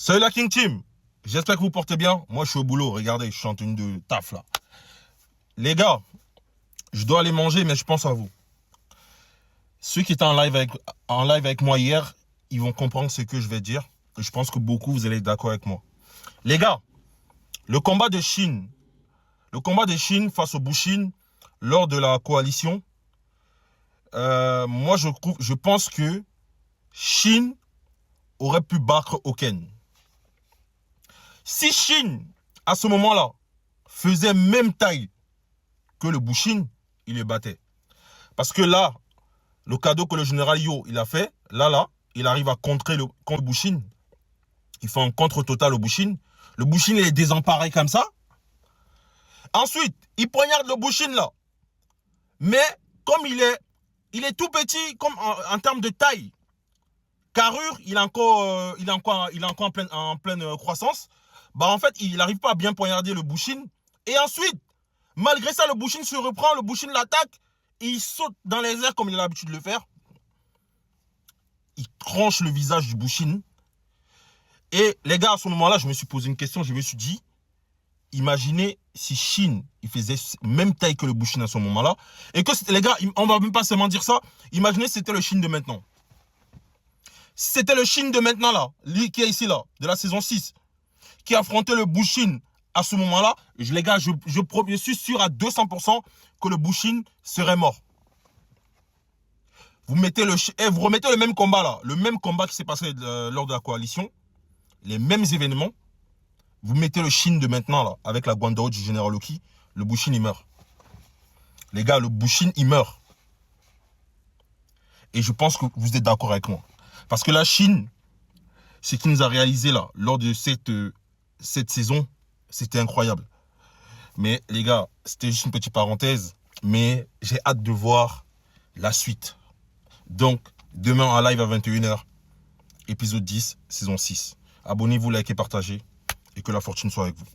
Salut la King Team, j'espère que vous portez bien. Moi je suis au boulot, regardez, je suis en tenue de taf là. Les gars, je dois aller manger mais je pense à vous. Ceux qui étaient en live avec moi hier, ils vont comprendre ce que je vais dire. Et je pense que beaucoup vous allez être d'accord avec moi. Les gars, le combat de Chine, face au Bushin lors de la coalition, moi je pense que Chine aurait pu battre Hoken. Si Chine, à ce moment-là, faisait même taille que le Bushin, il le battait. Parce que là, le cadeau que le général Yo, il a fait, il arrive à contrer contre Bushin. Il fait un contre total au Bushin. Le Bushin, il est désemparé comme ça. Ensuite, il poignarde le Bushin là. Mais comme il est tout petit, comme en termes de taille, carrure, il est encore en pleine croissance. Bah en fait, il n'arrive pas à bien poignarder le Bushin. Et ensuite, malgré ça, le Bushin se reprend, le Bushin l'attaque. Et il saute dans les airs comme il a l'habitude de le faire. Il tranche le visage du Bushin. Et les gars, à ce moment-là, je me suis posé une question. Je me suis dit, imaginez si Chine, il faisait même taille que le Bushin à ce moment-là. Et que les gars, on va même pas seulement dire ça. Imaginez si c'était le Chine de maintenant. Si c'était le Chine de maintenant là, lui qui est ici là, de la saison 6, qui affrontait le Bushin à ce moment-là, les gars, je suis sûr à 200% que le Bushin serait mort. Vous remettez le même combat là, le même combat qui s'est passé lors de la coalition, les mêmes événements. Vous mettez le Chine de maintenant là, avec la Guandao du général Loki, le Bushin il meurt. Les gars, le Bushin il meurt. Et je pense que vous êtes d'accord avec moi. Parce que la Chine, ce qu'il nous a réalisé là, lors de cette saison, c'était incroyable. Mais les gars, c'était juste une petite parenthèse. Mais j'ai hâte de voir la suite. Donc, demain en live à 21h, épisode 10, saison 6. Abonnez-vous, likez, partagez. Et que la fortune soit avec vous.